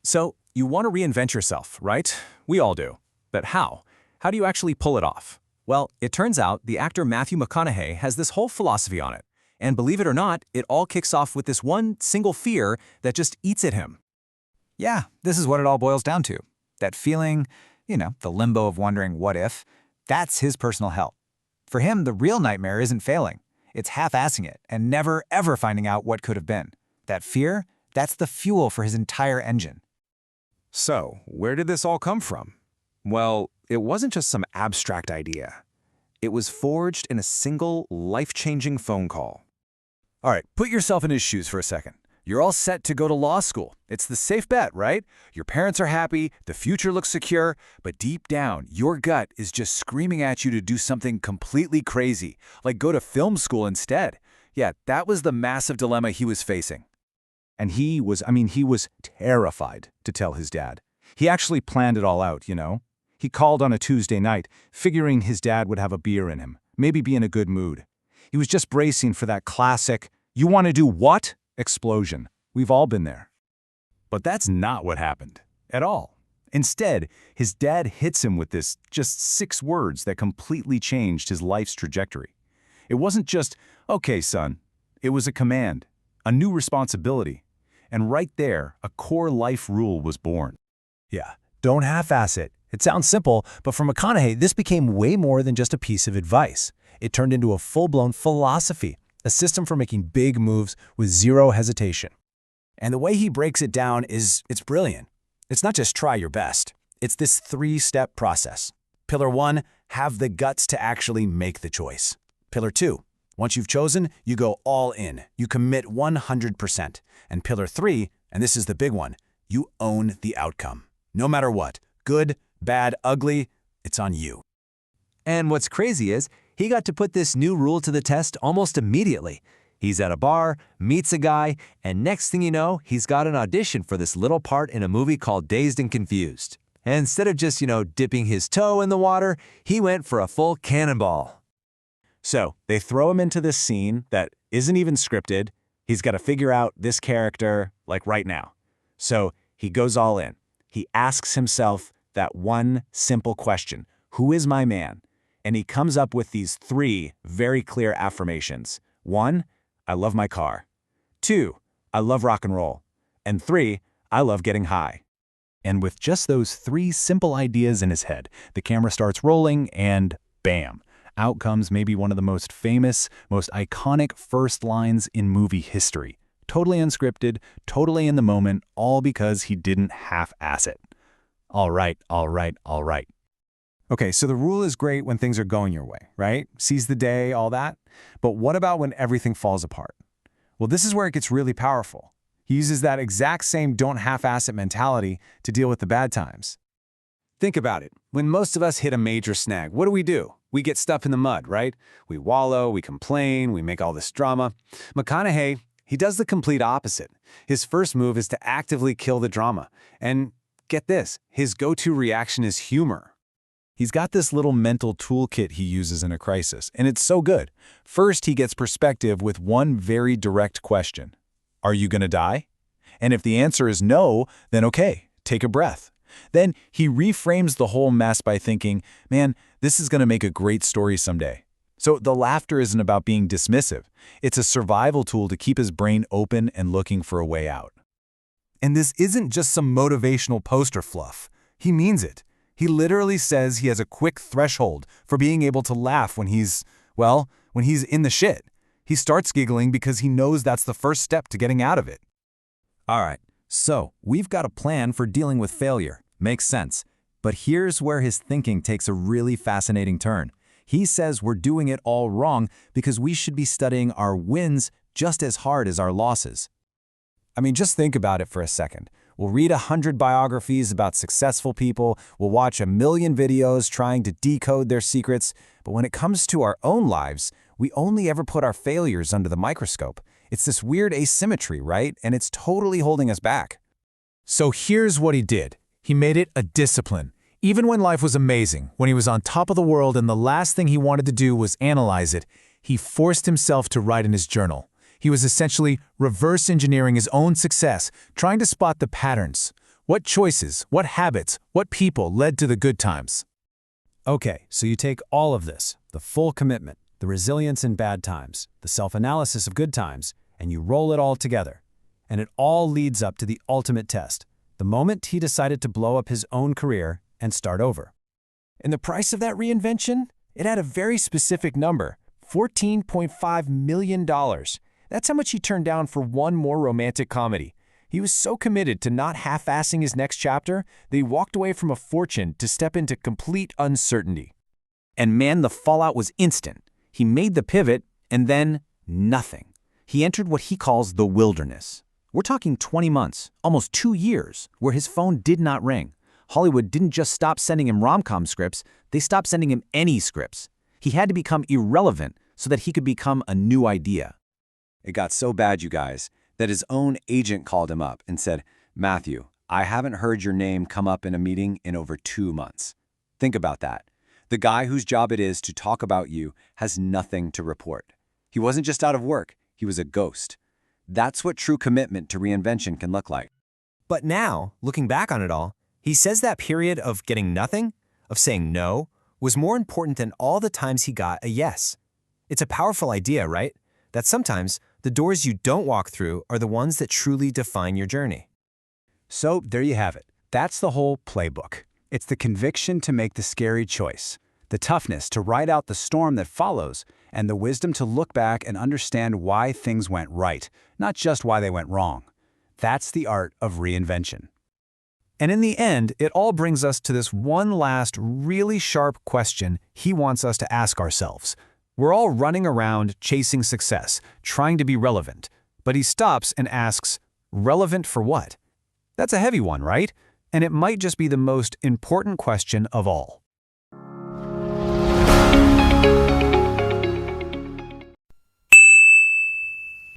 So, you want to reinvent yourself, right? We all do. But how? How do you actually pull it off? Well, it turns out the actor Matthew McConaughey has this whole philosophy on it. And believe it or not, it all kicks off with this one single fear that just eats at him. Yeah, this is what it all boils down to. That feeling, the limbo of wondering what if, that's his personal hell. For him, the real nightmare isn't failing. It's half-assing it and never, ever finding out what could have been. That fear, that's the fuel for his entire engine. So, where did this all come from? Well, it wasn't just some abstract idea. It was forged in a single, life-changing phone call. All right, put yourself in his shoes for a second. You're all set to go to law school. It's the safe bet, right? Your parents are happy, the future looks secure, but deep down, your gut is just screaming at you to do something completely crazy, like go to film school instead. Yeah, that was the massive dilemma he was facing. And he was terrified to tell his dad. He actually planned it all out, He called on a Tuesday night, figuring his dad would have a beer in him, maybe be in a good mood. He was just bracing for that classic, "You want to do what?" explosion. We've all been there. But that's not what happened at all. Instead, his dad hits him with this just 6 words that completely changed his life's trajectory. It wasn't just, "Okay, son." It was a command, a new responsibility. And right there, a core life rule was born. Yeah, don't half-ass it. It sounds simple, but for McConaughey, this became way more than just a piece of advice. It turned into a full-blown philosophy, a system for making big moves with zero hesitation. And the way he breaks it down it's brilliant. It's not just try your best. It's this 3-step process. Pillar 1, have the guts to actually make the choice. Pillar 2, once you've chosen, you go all in. You commit 100%. And pillar 3, and this is the big one, you own the outcome. No matter what, good, bad, ugly, it's on you. And what's crazy is, he got to put this new rule to the test almost immediately. He's at a bar, meets a guy, and next thing you know, he's got an audition for this little part in a movie called Dazed and Confused. And instead of just, dipping his toe in the water, he went for a full cannonball. So they throw him into this scene that isn't even scripted. He's got to figure out this character, like right now. So he goes all in. He asks himself that one simple question, who is my man? And he comes up with these 3 very clear affirmations. 1, I love my car. 2, I love rock and roll. And 3, I love getting high. And with just those 3 simple ideas in his head, the camera starts rolling and bam, out comes maybe one of the most famous, most iconic first lines in movie history. Totally unscripted, totally in the moment, all because he didn't half-ass it. All right, all right, all right. Okay, so the rule is great when things are going your way, right? Seize the day, all that. But what about when everything falls apart? Well, this is where it gets really powerful. He uses that exact same don't half-ass it mentality to deal with the bad times. Think about it. When most of us hit a major snag, what do? We get stuck in the mud, right? We wallow, we complain, we make all this drama. McConaughey, he does the complete opposite. His first move is to actively kill the drama. And get this, his go-to reaction is humor. He's got this little mental toolkit he uses in a crisis, and it's so good. First, he gets perspective with one very direct question. Are you gonna die? And if the answer is no, then okay, take a breath. Then he reframes the whole mess by thinking, man, this is gonna make a great story someday. So the laughter isn't about being dismissive. It's a survival tool to keep his brain open and looking for a way out. And this isn't just some motivational poster fluff. He means it. He literally says he has a quick threshold for being able to laugh when he's in the shit. He starts giggling because he knows that's the first step to getting out of it. All right, so we've got a plan for dealing with failure. Makes sense. But here's where his thinking takes a really fascinating turn. He says we're doing it all wrong because we should be studying our wins just as hard as our losses. I mean, just think about it for a second. We'll read 100 biographies about successful people, we'll watch 1,000,000 videos trying to decode their secrets, but when it comes to our own lives, we only ever put our failures under the microscope. It's this weird asymmetry, right? And it's totally holding us back. So here's what he did. He made it a discipline. Even when life was amazing, when he was on top of the world and the last thing he wanted to do was analyze it, he forced himself to write in his journal. He was essentially reverse engineering his own success, trying to spot the patterns. What choices, what habits, what people led to the good times? Okay, so you take all of this, the full commitment, the resilience in bad times, the self-analysis of good times, and you roll it all together. And it all leads up to the ultimate test, the moment he decided to blow up his own career and start over. And the price of that reinvention? It had a very specific number, $14.5 million. That's how much he turned down for one more romantic comedy. He was so committed to not half-assing his next chapter that he walked away from a fortune to step into complete uncertainty. And man, the fallout was instant. He made the pivot, and then nothing. He entered what he calls the wilderness. We're talking 20 months, almost 2 years, where his phone did not ring. Hollywood didn't just stop sending him rom-com scripts, they stopped sending him any scripts. He had to become irrelevant so that he could become a new idea. It got so bad, you guys, that his own agent called him up and said, "Matthew, I haven't heard your name come up in a meeting in over 2 months." Think about that. The guy whose job it is to talk about you has nothing to report. He wasn't just out of work, he was a ghost. That's what true commitment to reinvention can look like. But now, looking back on it all, he says that period of getting nothing, of saying no, was more important than all the times he got a yes. It's a powerful idea, right? That sometimes the doors you don't walk through are the ones that truly define your journey. So there you have it. That's the whole playbook. It's the conviction to make the scary choice, the toughness to ride out the storm that follows, and the wisdom to look back and understand why things went right, not just why they went wrong. That's the art of reinvention. And in the end, it all brings us to this one last, really sharp question he wants us to ask ourselves. We're all running around chasing success, trying to be relevant. But he stops and asks, relevant for what? That's a heavy one, right? And it might just be the most important question of all.